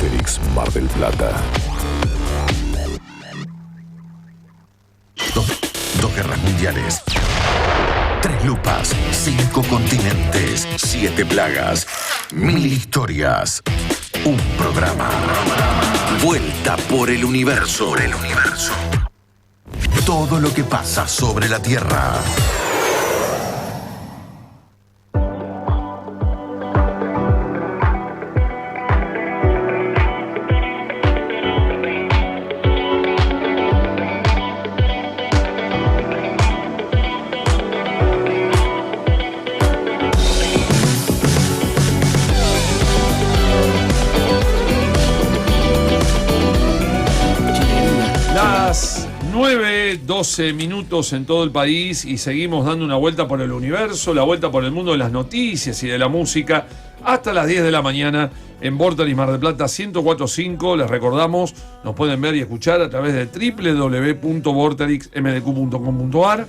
Vorterix Mar del Plata. Dos guerras mundiales, 3 lupas, 5 continentes, 7 plagas, 1000 historias. Un programa. Vuelta por el universo. Todo lo que pasa sobre la Tierra. Las 9:12 minutos en todo el país y seguimos dando una vuelta por el universo, la vuelta por el mundo de las noticias y de la música hasta las 10 de la mañana en Vorterix Mar del Plata 104.5. Les recordamos, nos pueden ver y escuchar a través de www.vorterixmdq.com.ar.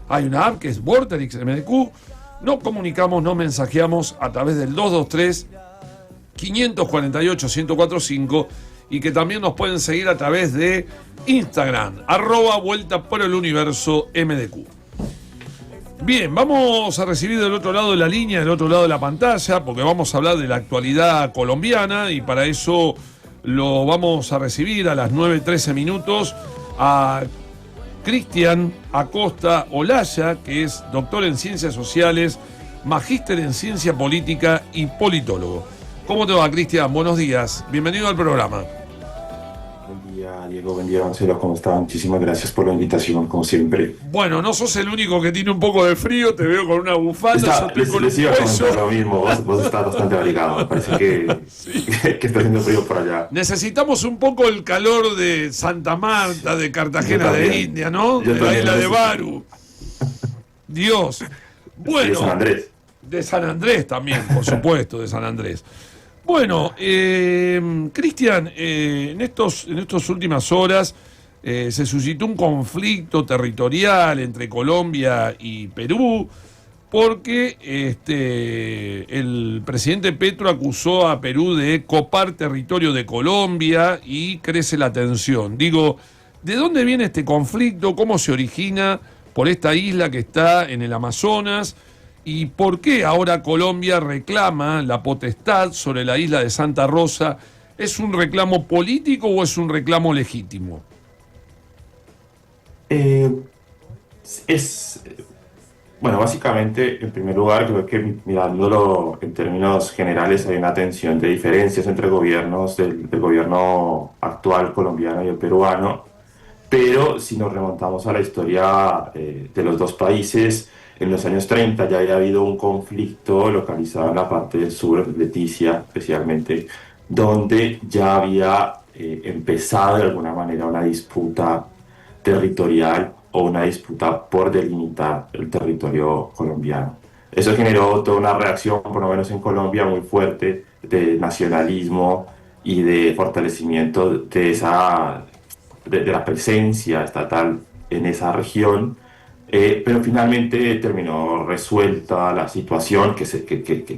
Hay una app que es Vorterix MDQ. Nos comunicamos, nos mensajeamos a través del 223-548-1045 y que también nos pueden seguir a través de Instagram, @Vuelta por el Universo MDQ. Bien, vamos a recibir del otro lado de la línea, del otro lado de la pantalla, porque vamos a hablar de la actualidad colombiana y para eso lo vamos a recibir a las 9:13 minutos a Cristian Acosta Olaya, que es doctor en Ciencias Sociales, magíster en Ciencia Política y politólogo. ¿Cómo te va, Cristian? Buenos días. Bienvenido al programa. Buen día, Diego. Buen día, Marcelo. ¿Cómo está? Muchísimas gracias por la invitación, como siempre. Bueno, no sos el único que tiene un poco de frío. Te veo con una bufanda. Les iba a comentar lo mismo. Vos estás bastante abrigado. Me parece que, sí. que está haciendo frío por allá. Necesitamos un poco el calor de Santa Marta, de Cartagena de India, ¿no? De la isla de Baru. Dios. Bueno. De San Andrés. De San Andrés también, por supuesto, de San Andrés. Bueno, Cristian, en estas últimas horas se suscitó un conflicto territorial entre Colombia y Perú porque el presidente Petro acusó a Perú de copar territorio de Colombia y crece la tensión. Digo, ¿de dónde viene este conflicto? ¿Cómo se origina por esta isla que está en el Amazonas? ¿Y por qué ahora Colombia reclama la potestad sobre la isla de Santa Rosa? ¿Es un reclamo político o es un reclamo legítimo? Bueno, básicamente, en primer lugar, creo que mirándolo en términos generales hay una tensión de diferencias entre gobiernos del gobierno actual colombiano y el peruano, pero si nos remontamos a la historia de los dos países, en los años 30 ya había habido un conflicto localizado en la parte del sur, Leticia especialmente, donde ya había empezado de alguna manera una disputa territorial o una disputa por delimitar el territorio colombiano. Eso generó toda una reacción, por lo menos en Colombia, muy fuerte de nacionalismo y de fortalecimiento de la presencia estatal en esa región. Pero finalmente terminó resuelta la situación, que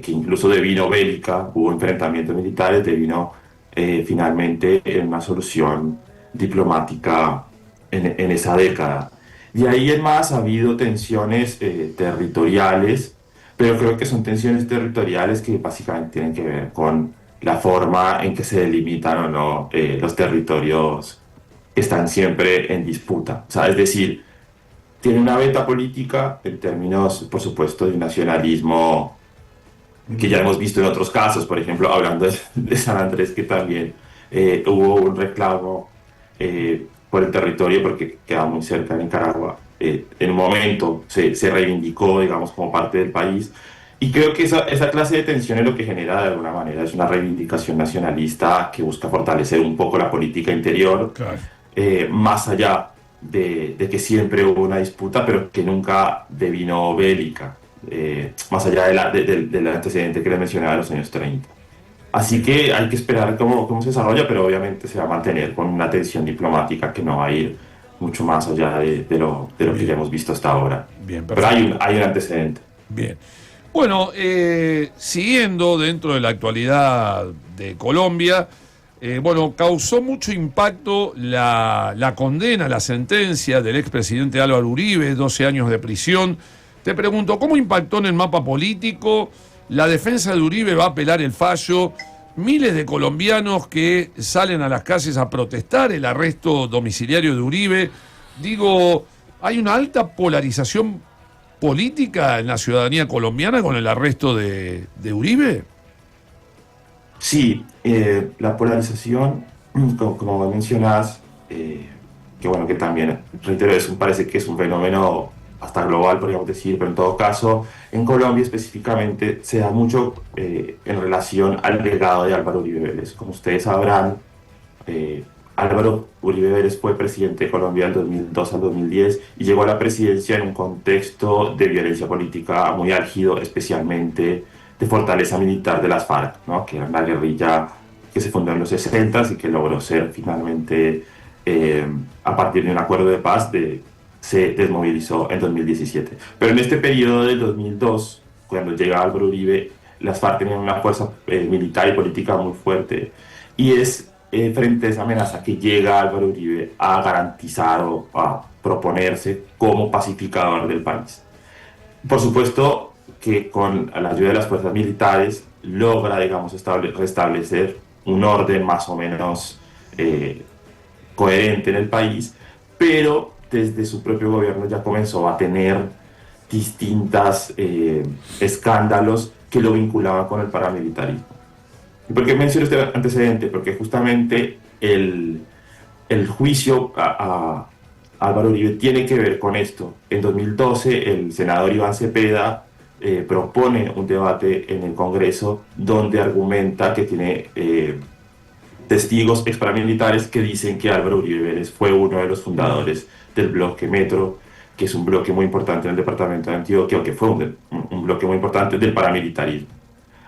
incluso devino bélica, hubo enfrentamientos militares, devino finalmente en una solución diplomática en esa década. De ahí en más ha habido tensiones territoriales, pero creo que son tensiones territoriales que básicamente tienen que ver con la forma en que se delimitan o no los territorios que están siempre en disputa. O sea, es decir, tiene una beta política en términos, por supuesto, de nacionalismo que ya hemos visto en otros casos, por ejemplo, hablando de San Andrés, que también hubo un reclamo por el territorio porque queda muy cerca de Nicaragua. En un momento se reivindicó, digamos, como parte del país. Y creo que esa clase de tensión es lo que genera, de alguna manera, es una reivindicación nacionalista que busca fortalecer un poco la política interior, claro. Más allá de que siempre hubo una disputa, pero que nunca devino bélica, más allá del antecedente que les mencionaba de los años 30. Así que hay que esperar cómo se desarrolla, pero obviamente se va a mantener con una tensión diplomática que no va a ir mucho más allá de lo que ya hemos visto hasta ahora. Bien, pero hay un antecedente. Bien. Bueno, siguiendo dentro de la actualidad de Colombia, Bueno, causó mucho impacto la condena, la sentencia del expresidente Álvaro Uribe, 12 años de prisión. Te pregunto, ¿cómo impactó en el mapa político? La defensa de Uribe va a apelar el fallo. Miles de colombianos que salen a las calles a protestar el arresto domiciliario de Uribe. Digo, ¿hay una alta polarización política en la ciudadanía colombiana con el arresto de Uribe? Sí, la polarización, como vos mencionás, que bueno, que también, reitero, parece que es un fenómeno hasta global, podríamos decir, pero en todo caso, en Colombia específicamente se da mucho en relación al legado de Álvaro Uribe Vélez. Como ustedes sabrán, Álvaro Uribe Vélez fue presidente de Colombia del 2002 al 2010 y llegó a la presidencia en un contexto de violencia política muy álgido, especialmente de fortaleza militar de las FARC, ¿no? Que era una guerrilla que se fundó en los 60 y que logró ser finalmente, a partir de un acuerdo de paz, se desmovilizó en 2017. Pero en este periodo del 2002, cuando llega Álvaro Uribe, las FARC tenían una fuerza militar y política muy fuerte, y es frente a esa amenaza que llega Álvaro Uribe a garantizar o a proponerse como pacificador del país. Por supuesto que con la ayuda de las fuerzas militares logra, digamos, restablecer un orden más o menos coherente en el país, pero desde su propio gobierno ya comenzó a tener distintos escándalos que lo vinculaban con el paramilitarismo. ¿Y por qué menciono este antecedente? Porque justamente el juicio a Álvaro Uribe tiene que ver con esto. En 2012 el senador Iván Cepeda propone un debate en el Congreso donde argumenta que tiene testigos exparamilitares que dicen que Álvaro Uribe Vélez fue uno de los fundadores del bloque Metro, que es un bloque muy importante en el departamento de Antioquia, o que fue un bloque muy importante del paramilitarismo.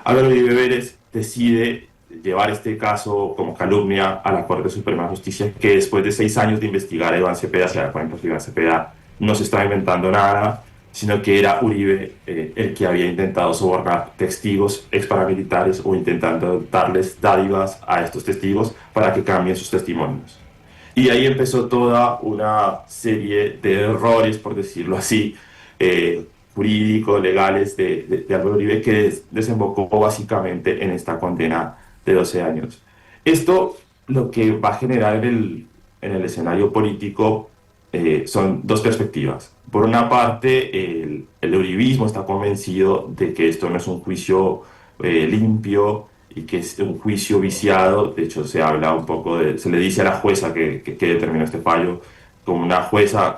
Álvaro Uribe Vélez decide llevar este caso como calumnia a la Corte Suprema de Justicia, que después de 6 años de investigar a Iván Cepeda se da cuenta que Iván Cepeda no se estaba inventando nada, sino que era Uribe el que había intentado sobornar testigos exparamilitares o intentando darles dádivas a estos testigos para que cambien sus testimonios. Y ahí empezó toda una serie de errores, por decirlo así, jurídicos, legales de Álvaro Uribe, que desembocó básicamente en esta condena de 12 años. Esto lo que va a generar en el escenario político son dos perspectivas. Por una parte, el uribismo está convencido de que esto no es un juicio limpio y que es un juicio viciado. De hecho, se habla un poco se le dice a la jueza que determinó este fallo como una jueza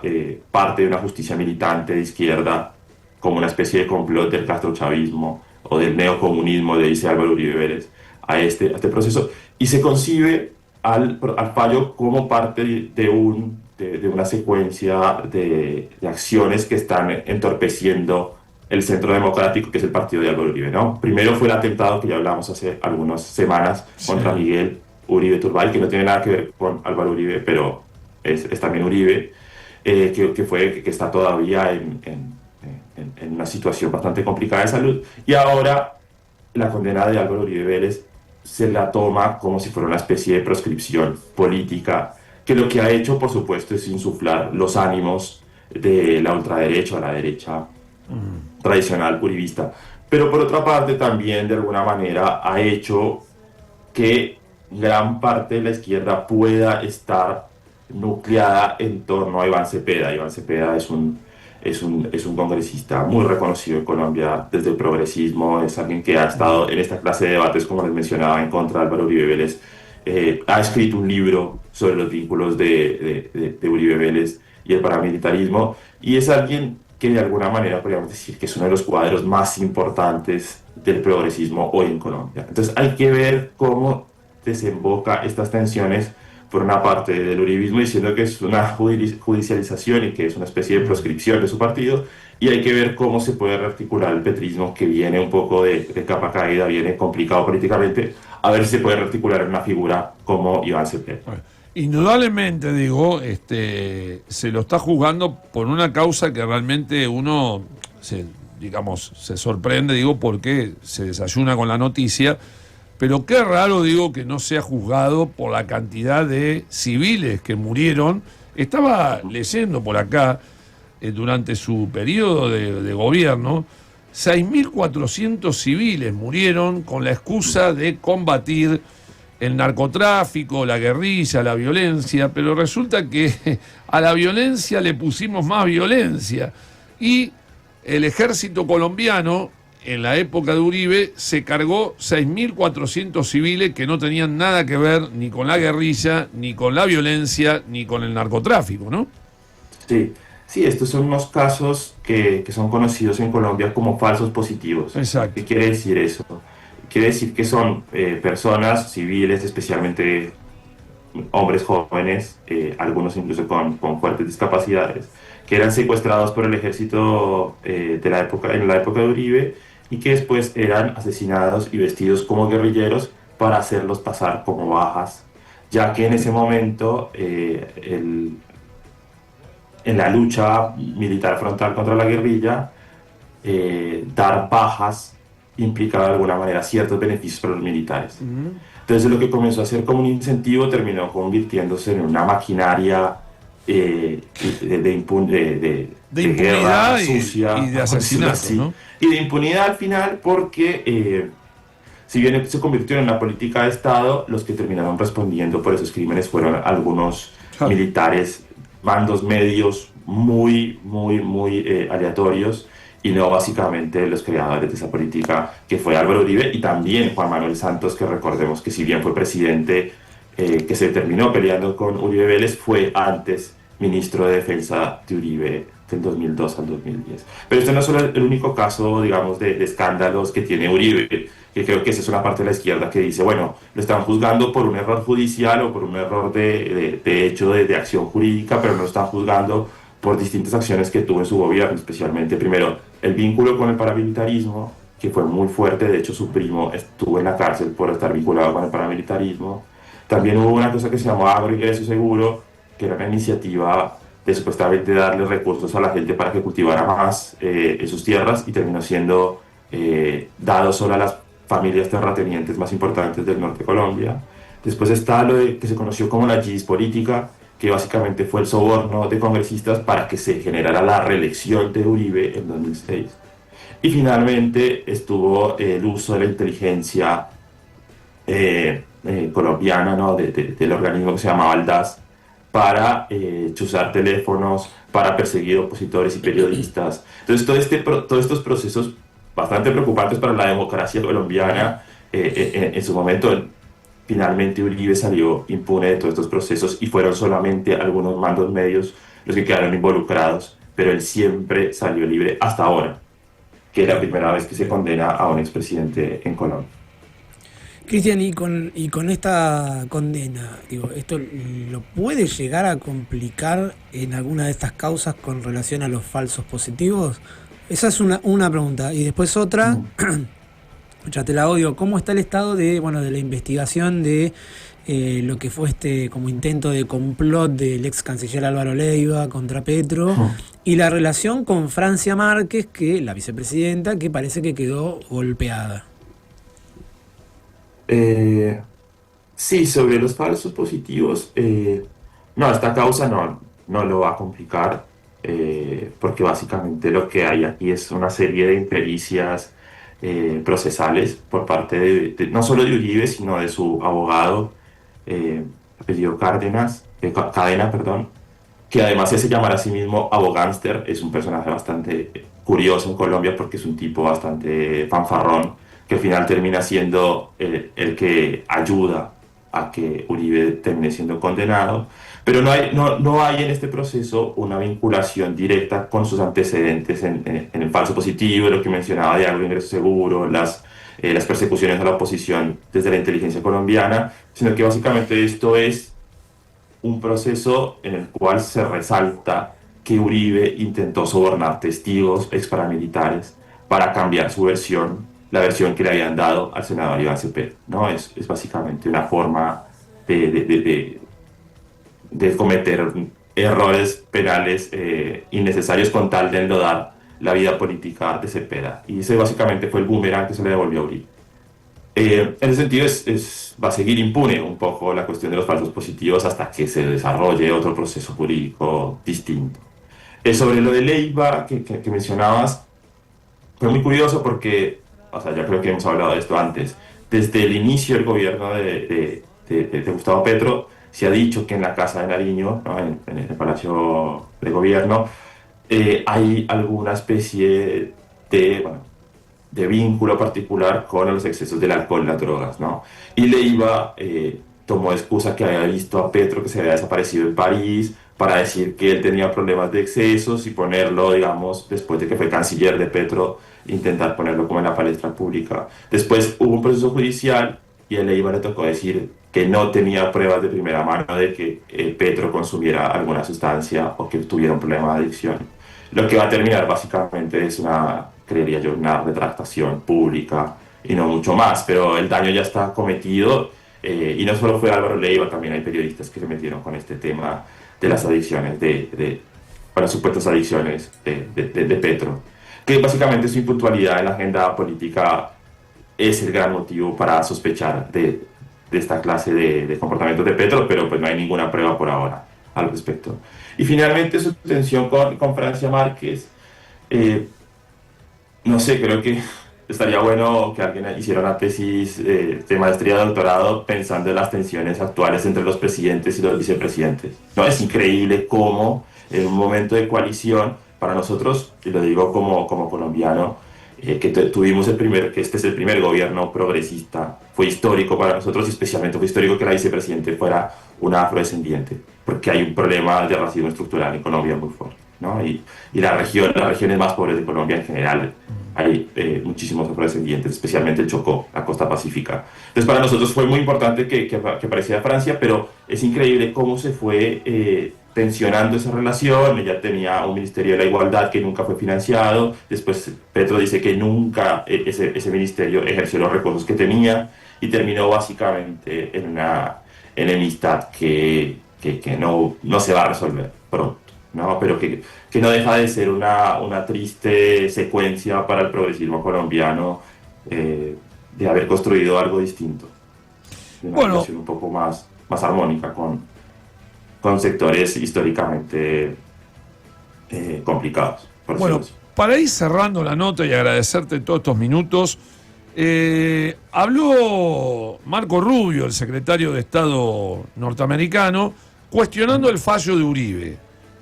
parte de una justicia militante de izquierda, como una especie de complot del castrochavismo o del neocomunismo, le dice Álvaro Uribe Vélez a este proceso, y se concibe al fallo como parte de una secuencia de acciones que están entorpeciendo el centro democrático, que es el partido de Álvaro Uribe, ¿no? Primero fue el atentado que ya hablamos hace algunas semanas contra Miguel Uribe Turbay, que no tiene nada que ver con Álvaro Uribe, pero es también Uribe, que está todavía en una situación bastante complicada de salud. Y ahora la condena de Álvaro Uribe Vélez se la toma como si fuera una especie de proscripción política, que lo que ha hecho, por supuesto, es insuflar los ánimos de la ultraderecha o la derecha tradicional uribista. Pero por otra parte también de alguna manera ha hecho que gran parte de la izquierda pueda estar nucleada en torno a Iván Cepeda. Iván Cepeda es un congresista muy reconocido en Colombia desde el progresismo, es alguien que ha estado en esta clase de debates, como les mencionaba, en contra de Álvaro Uribe Vélez. Ha escrito un libro sobre los vínculos de Uribe Vélez y el paramilitarismo, y es alguien que de alguna manera podríamos decir que es uno de los cuadros más importantes del progresismo hoy en Colombia. Entonces hay que ver cómo desemboca estas tensiones, por una parte del uribismo diciendo que es una judicialización y que es una especie de proscripción de su partido, y hay que ver cómo se puede rearticular el petrismo, que viene un poco de capa caída, viene complicado políticamente, a ver si se puede rearticular en una figura como Iván Cepeda. Indudablemente, digo, se lo está juzgando por una causa que realmente uno se sorprende, digo, porque se desayuna con la noticia, Pero qué raro, digo, que no sea juzgado por la cantidad de civiles que murieron. Estaba leyendo por acá, durante su periodo de gobierno, 6.400 civiles murieron con la excusa de combatir el narcotráfico, la guerrilla, la violencia, pero resulta que a la violencia le pusimos más violencia. Y el ejército colombiano, en la época de Uribe, se cargó 6.400 civiles que no tenían nada que ver ni con la guerrilla, ni con la violencia, ni con el narcotráfico, ¿no? Sí, sí, estos son unos casos que son conocidos en Colombia como falsos positivos. Exacto. ¿Qué quiere decir eso? Quiere decir que son personas civiles, especialmente hombres jóvenes, algunos incluso con fuertes discapacidades, que eran secuestrados por el ejército en la época de Uribe, y que después eran asesinados y vestidos como guerrilleros para hacerlos pasar como bajas, ya que en ese momento en la lucha militar frontal contra la guerrilla, dar bajas implicaba de alguna manera ciertos beneficios para los militares. Entonces lo que comenzó a ser como un incentivo terminó convirtiéndose en una maquinaria de impunidad guerra sucia y de asesinato, así, ¿no? y de impunidad al final, porque si bien se convirtió en una política de Estado, los que terminaron respondiendo por esos crímenes fueron algunos militares, mandos medios muy aleatorios, y no básicamente los creadores de esa política, que fue Álvaro Uribe y también Juan Manuel Santos, que recordemos que si bien fue presidente, que se terminó peleando con Uribe Vélez, fue antes ministro de Defensa de Uribe del 2002 al 2010. Pero este no es solo el único caso, digamos, de escándalos que tiene Uribe, que creo que esa es una parte de la izquierda que dice, bueno, lo están juzgando por un error judicial o por un error de hecho de acción jurídica, pero no lo están juzgando por distintas acciones que tuvo en su gobierno, especialmente, primero, el vínculo con el paramilitarismo, que fue muy fuerte. De hecho, su primo estuvo en la cárcel por estar vinculado con el paramilitarismo. También hubo una cosa que se llamó Agroingreso Seguro, que era una iniciativa de supuestamente darle recursos a la gente para que cultivara más en sus tierras, y terminó siendo dado solo a las familias terratenientes más importantes del norte de Colombia. Después está lo que se conoció como la GIS política, que básicamente fue el soborno de congresistas para que se generara la reelección de Uribe en 2006. Y finalmente estuvo el uso de la inteligencia colombiana, ¿no? del organismo que se llamaba el DAS, para chuzar teléfonos, para perseguir opositores y periodistas. Entonces todos estos procesos bastante preocupantes para la democracia colombiana, en su momento, finalmente Uribe salió impune de todos estos procesos y fueron solamente algunos mandos medios los que quedaron involucrados, pero él siempre salió libre hasta ahora, que es la primera vez que se condena a un expresidente en Colombia. Cristian, y con esta condena, digo, ¿esto lo puede llegar a complicar en alguna de estas causas con relación a los falsos positivos? Esa es una pregunta. Y después otra, ya te la odio, ¿cómo está el estado de la investigación de lo que fue como intento de complot del ex canciller Álvaro Leiva contra Petro, y la relación con Francia Márquez, que la vicepresidenta, que parece que quedó golpeada? Sí, sobre los falsos positivos, no, esta causa no lo va a complicar, porque básicamente lo que hay aquí es una serie de impericias procesales por parte no solo de Uribe, sino de su abogado, apellido Cadena, perdón, que además se hace llamar a sí mismo abogánster. Es un personaje bastante curioso en Colombia porque es un tipo bastante fanfarrón, que al final termina siendo el que ayuda a que Uribe termine siendo condenado. Pero no hay en este proceso una vinculación directa con sus antecedentes en el falso positivo, lo que mencionaba de Agroingreso Seguro, las persecuciones a la oposición desde la inteligencia colombiana, sino que básicamente esto es un proceso en el cual se resalta que Uribe intentó sobornar testigos ex paramilitares para cambiar su versión, la versión que le habían dado al senador Iván Cepeda, ¿no? Es básicamente una forma de cometer errores penales innecesarios con tal de enlodar la vida política de Cepeda. Y ese básicamente fue el boomerang que se le devolvió a Uribe. En ese sentido, va a seguir impune un poco la cuestión de los falsos positivos hasta que se desarrolle otro proceso jurídico distinto. Sobre lo de Leiva que mencionabas, fue muy curioso porque, o sea, ya creo que hemos hablado de esto antes, desde el inicio del gobierno de Gustavo Petro, se ha dicho que en la Casa de Nariño, ¿no? En el Palacio de Gobierno, hay alguna especie bueno, de vínculo particular con los excesos del alcohol y las drogas, ¿no? Y Leiva tomó excusa que había visto a Petro que se había desaparecido en París para decir que él tenía problemas de excesos y ponerlo, digamos, después de que fue canciller de Petro, intentar ponerlo como en la palestra pública. Después hubo un proceso judicial y a Leiva le tocó decir que no tenía pruebas de primera mano de que Petro consumiera alguna sustancia o que tuviera un problema de adicción. Lo que va a terminar básicamente es creería yo, una retractación pública y no mucho más, pero el daño ya está cometido y no solo fue Álvaro Leiva, también hay periodistas que se metieron con este tema de las adicciones, para supuestas adicciones de Petro, que básicamente su impuntualidad en la agenda política es el gran motivo para sospechar de esta clase de comportamientos de Petro, pero pues no hay ninguna prueba por ahora al respecto. Y finalmente su tensión con Francia Márquez, no sé, creo que estaría bueno que alguien hiciera una tesis de maestría de doctorado pensando en las tensiones actuales entre los presidentes y los vicepresidentes. No, es increíble cómo en un momento de coalición, para nosotros, y lo digo como colombiano, que tuvimos que este es el primer gobierno progresista, fue histórico para nosotros y especialmente fue histórico que la vicepresidente fuera una afrodescendiente, porque hay un problema de racismo estructural en Colombia muy fuerte, ¿no? Y las regiones más pobres de Colombia en general, hay muchísimos afrodescendientes, especialmente el Chocó, la costa pacífica. Entonces para nosotros fue muy importante que apareciera Francia, pero es increíble cómo se fue tensionando esa relación. Ella tenía un Ministerio de la Igualdad que nunca fue financiado, después Petro dice que nunca ese ministerio ejerció los recursos que tenía y terminó básicamente en una enemistad que no se va a resolver pronto, ¿no? Pero que no deja de ser una triste secuencia para el progresismo colombiano de haber construido algo distinto, una relación un poco más armónica con sectores históricamente complicados. Bueno, para ir cerrando la nota y agradecerte todos estos minutos, habló Marco Rubio, el secretario de Estado norteamericano, cuestionando el fallo de Uribe.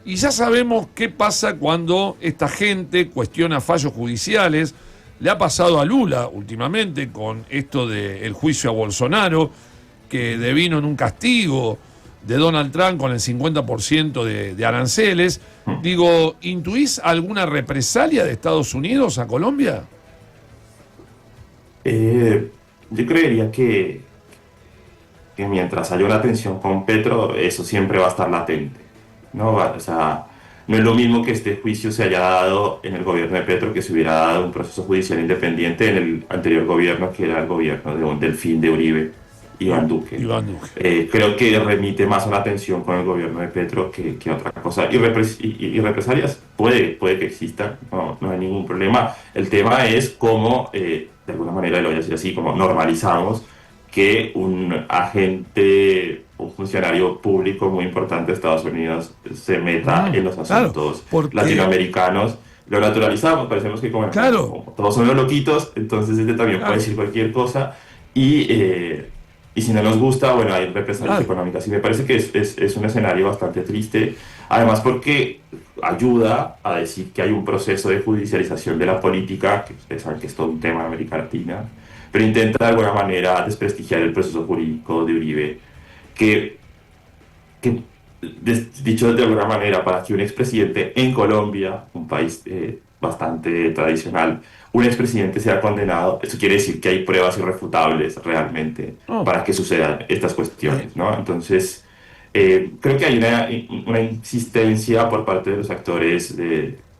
Y ya sabemos qué pasa cuando esta gente cuestiona fallos judiciales. Le ha pasado a Lula últimamente con esto del juicio a Bolsonaro, que devino en un castigo de Donald Trump con el 50% de aranceles. Digo, ¿intuís alguna represalia de Estados Unidos a Colombia? Yo creería que mientras haya una tensión con Petro, eso siempre va a estar latente, ¿no? O sea, no es lo mismo que este juicio se haya dado en el gobierno de Petro que se hubiera dado un proceso judicial independiente en el anterior gobierno, que era el gobierno de un delfín de Uribe, Iván Duque. Creo que remite más a la tensión con el gobierno de Petro que otra cosa. Y represalias puede que existan, no hay ningún problema. El tema es cómo, de alguna manera, lo voy a decir así, como normalizamos que un funcionario público muy importante de Estados Unidos se meta en los asuntos latinoamericanos. Lo naturalizamos, parecemos que como todos son los loquitos, entonces también puede decir cualquier cosa y si no nos gusta, bueno, hay represalias económicas. Y me parece que es un escenario bastante triste, además porque ayuda a decir que hay un proceso de judicialización de la política, que ustedes saben que es todo un tema en América Latina, pero intenta de alguna manera desprestigiar el proceso jurídico de Uribe, dicho de alguna manera, para que un expresidente en Colombia, un país bastante tradicional, un expresidente sea condenado, eso quiere decir que hay pruebas irrefutables realmente para que sucedan estas cuestiones, ¿no? Entonces, creo que hay una insistencia por parte de los actores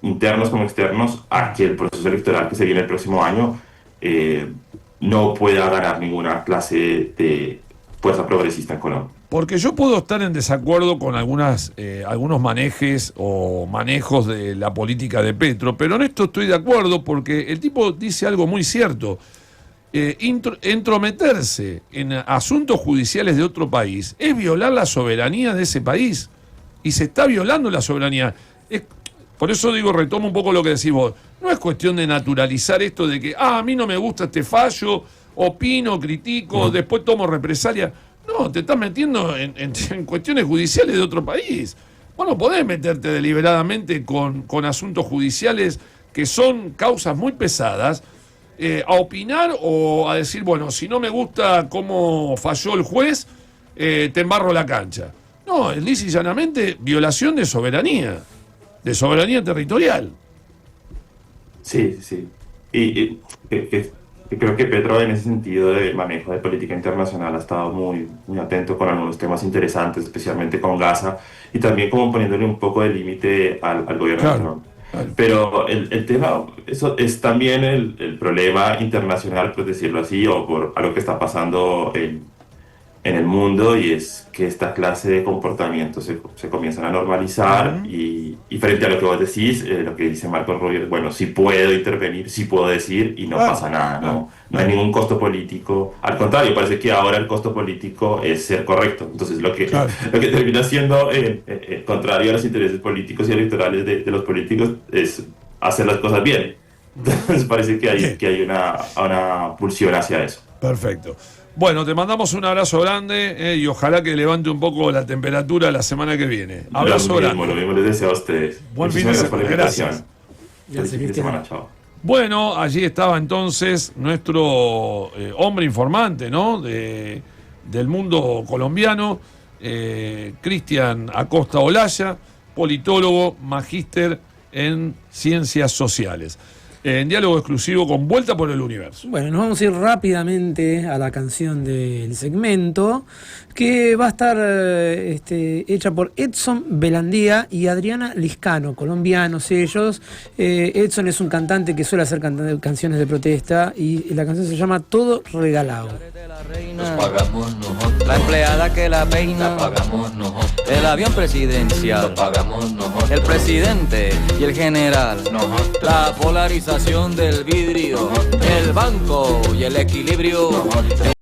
internos como externos a que el proceso electoral que se viene el próximo año no pueda ganar ninguna clase de fuerza progresista en Colombia. Porque yo puedo estar en desacuerdo con algunos manejes o manejos de la política de Petro, pero en esto estoy de acuerdo porque el tipo dice algo muy cierto. entrometerse en asuntos judiciales de otro país es violar la soberanía de ese país. Y se está violando la soberanía. Por eso digo, retomo un poco lo que decís vos. No es cuestión de naturalizar esto de que, a mí no me gusta este fallo, opino, critico, después tomo represalia. No, te estás metiendo en cuestiones judiciales de otro país. Vos no podés meterte deliberadamente con asuntos judiciales que son causas muy pesadas, a opinar o a decir, bueno, si no me gusta cómo falló el juez, te embarro la cancha. No, es lisa y llanamente violación de soberanía territorial. Sí, sí. Y creo que Petro en ese sentido de manejo de política internacional ha estado muy, muy atento con algunos temas interesantes, especialmente con Gaza, y también como poniéndole un poco de límite al gobierno de Trump. Pero el tema, eso es también el problema internacional, por decirlo así, o por algo que está pasando en el mundo, y es que esta clase de comportamientos se comienzan a normalizar y frente a lo que vos decís, lo que dice Marco Rubio es, bueno, sí puedo intervenir, sí puedo decir y no pasa nada, no hay ningún costo político, al contrario, parece que ahora el costo político es ser correcto, entonces lo que termina siendo contrario a los intereses políticos y electorales de los políticos es hacer las cosas bien. Entonces parece que hay una pulsión hacia eso. Perfecto. Bueno, te mandamos un abrazo grande y ojalá que levante un poco la temperatura la semana que viene. Abrazo grande. Lo mismo les deseo a ustedes. Buen fin de semana. Gracias. Feliz fin de semana, chao. Bueno, allí estaba entonces nuestro hombre informante, ¿no? Del mundo colombiano, Cristian Acosta Olaya, politólogo, magíster en ciencias sociales. En diálogo exclusivo con Vuelta por el Universo. Bueno, nos vamos a ir rápidamente a la canción del segmento, que va a estar hecha por Edson Belandía y Adriana Liscano, colombianos ellos. Edson es un cantante que suele hacer canciones de protesta y la canción se llama Todo Regalado. Nos pagamos nosotros. La empleada que la peina, la pagamos nosotros. El avión presidencial, lo pagamos nosotros. El presidente y el general, nosotros. La polarización del vidrio, el banco y el equilibrio.